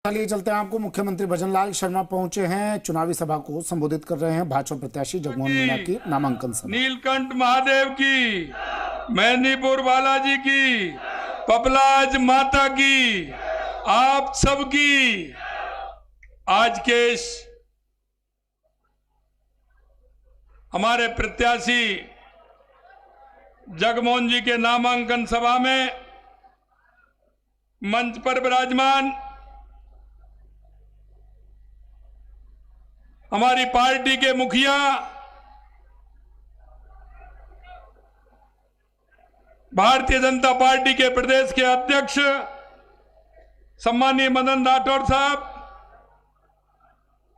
चलिए चलते हैं, आपको मुख्यमंत्री भजनलाल शर्मा पहुंचे हैं, चुनावी सभा को संबोधित कर रहे हैं। भाजपा प्रत्याशी जगमोहन मीणा की नामांकन सभा। नीलकंठ महादेव की, मैनीपुर बालाजी की, पपलाज माता की, आप सबकी आज के हमारे प्रत्याशी जगमोहन जी के नामांकन सभा में मंच पर विराजमान हमारी पार्टी के मुखिया भारतीय जनता पार्टी के प्रदेश के अध्यक्ष सम्मानीय मदन राठौर साहब,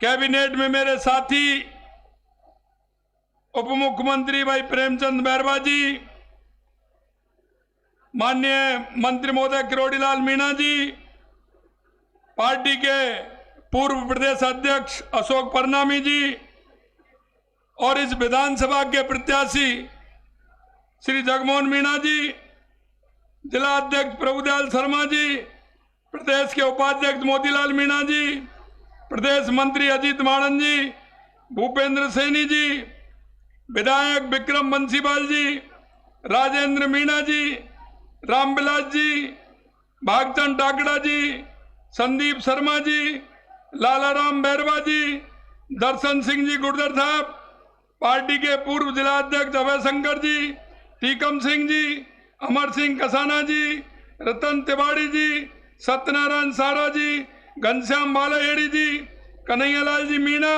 कैबिनेट में मेरे साथी उप मुख्यमंत्री भाई प्रेमचंद बैरवा जी, माननीय मंत्री महोदय किरोड़ीलाल मीणा जी, पार्टी के पूर्व प्रदेश अध्यक्ष अशोक परनामी जी और इस विधानसभा के प्रत्याशी श्री जगमोहन मीणा जी, जिला अध्यक्ष प्रभुदयाल शर्मा जी, प्रदेश के उपाध्यक्ष मोतीलाल मीणा जी, प्रदेश मंत्री अजीत माड़न जी, भूपेंद्र सैनी जी, विधायक विक्रम बंसीवाल जी, राजेंद्र मीणा जी, रामविलास जी, भागचंद टाकड़ा जी, संदीप शर्मा जी, लालाराम बैरवा जी, दर्शन सिंह जी गुर्जर साहब, पार्टी के पूर्व जिला अध्यक्ष अभय शंकर जी, टीकम सिंह जी, अमर सिंह कसाना जी, रतन तिवाड़ी जी, सत्यनारायण सारा जी, घनश्याम बालाहेड़ी जी, कन्हैयालाल जी मीणा,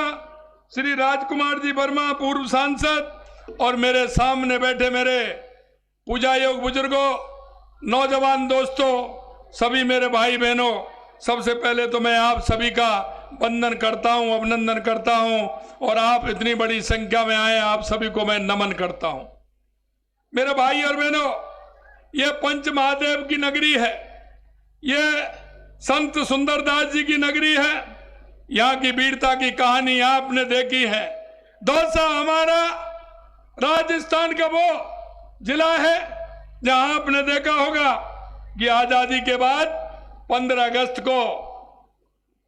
श्री राजकुमार जी वर्मा पूर्व सांसद और मेरे सामने बैठे मेरे पूजा योग बुजुर्गों, नौजवान दोस्तों, सभी मेरे भाई बहनों, सबसे पहले तो मैं आप सभी का वंदन करता हूं, अभिनंदन करता हूं और आप इतनी बड़ी संख्या में आए, आप सभी को मैं नमन करता हूं। मेरे भाई और बहनों, ये पंच महादेव की नगरी है, ये संत सुंदरदास जी की नगरी है, यहाँ की वीरता की कहानी आपने देखी है। दौसा हमारा राजस्थान का वो जिला है जहां आपने देखा होगा कि आजादी के बाद 15 अगस्त को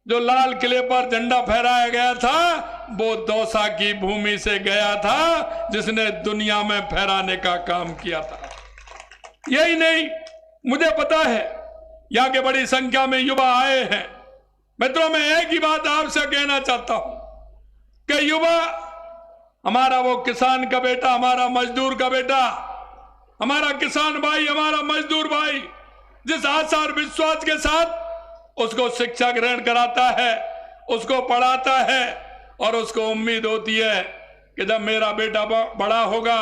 जो लाल किले पर झंडा फहराया गया था वो दौसा की भूमि से गया था, जिसने दुनिया में फहराने का काम किया था। यही नहीं, मुझे पता है यहाँ के बड़ी संख्या में युवा आए हैं। मित्रों, मैं एक ही बात आपसे कहना चाहता हूं कि युवा हमारा वो किसान का बेटा, हमारा मजदूर का बेटा, हमारा किसान भाई, हमारा मजदूर भाई जिस आशा और विश्वास के साथ उसको शिक्षा ग्रहण कराता है, उसको पढ़ाता है और उसको उम्मीद होती है कि जब मेरा बेटा बड़ा होगा,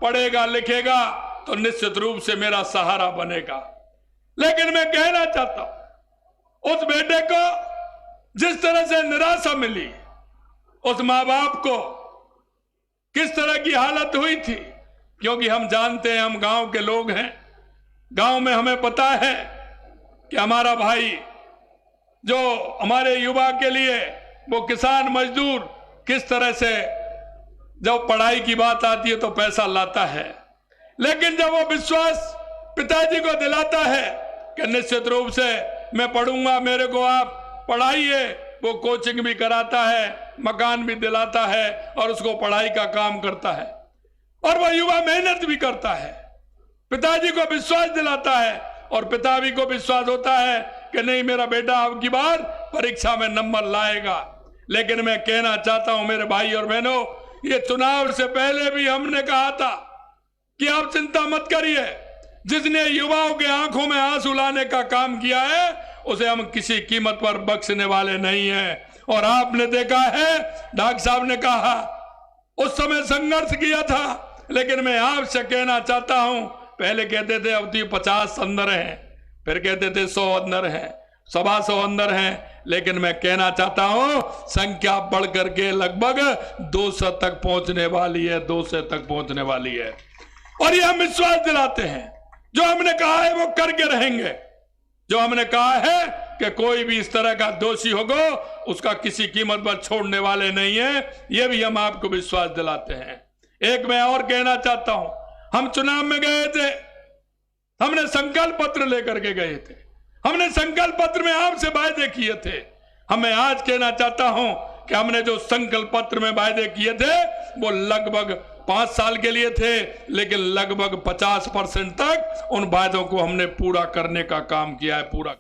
पढ़ेगा लिखेगा तो निश्चित रूप से मेरा सहारा बनेगा। लेकिन मैं कहना चाहता हूं, उस बेटे को जिस तरह से निराशा मिली, उस माँ बाप को किस तरह की हालत हुई थी, क्योंकि हम जानते हैं, हम गांव के लोग हैं, गांव में हमें पता है कि हमारा भाई जो हमारे युवा के लिए वो किसान मजदूर किस तरह से जब पढ़ाई की बात आती है तो पैसा लाता है, लेकिन जब वो विश्वास पिताजी को दिलाता है कि निश्चित रूप से मैं पढ़ूंगा, मेरे को आप पढ़ाइए, वो कोचिंग भी कराता है, मकान भी दिलाता है और उसको पढ़ाई का काम करता है और वह युवा मेहनत भी करता है, पिताजी को विश्वास दिलाता है और पिताजी को विश्वास होता है कि नहीं, मेरा बेटा अब की बार परीक्षा में नंबर लाएगा। लेकिन मैं कहना चाहता हूं मेरे भाई और बहनों, ये चुनाव से पहले भी हमने कहा था कि आप चिंता मत करिए, जिसने युवाओं के आंखों में आंसू लाने का काम किया है उसे हम किसी कीमत पर बख्शने वाले नहीं हैं। और आपने देखा है, डॉक्टर साहब ने कहा उस समय संघर्ष किया था, लेकिन मैं आपसे कहना चाहता हूं, पहले कहते थे अब तो 50 अंदर हैं, फिर कहते थे 100 अंदर हैं, 125 अंदर हैं, लेकिन मैं कहना चाहता हूं संख्या बढ़ करके लगभग 200 तक पहुंचने वाली है, 200 तक पहुंचने वाली है। और ये हम विश्वास दिलाते हैं, जो हमने कहा है वो करके रहेंगे। जो हमने कहा है कि कोई भी इस तरह का दोषी होगा उसका किसी कीमत पर छोड़ने वाले नहीं है, ये भी हम आपको विश्वास दिलाते हैं। एक मैं और कहना चाहता हूं, हम चुनाव में गए थे, हमने संकल्प पत्र लेकर के गए थे, हमने संकल्प पत्र में आपसे वायदे किए थे। हमें आज कहना चाहता हूं कि हमने जो संकल्प पत्र में वायदे किए थे वो लगभग 5 साल के लिए थे, लेकिन लगभग 50% तक उन वायदों को हमने पूरा करने का काम किया है। पूरा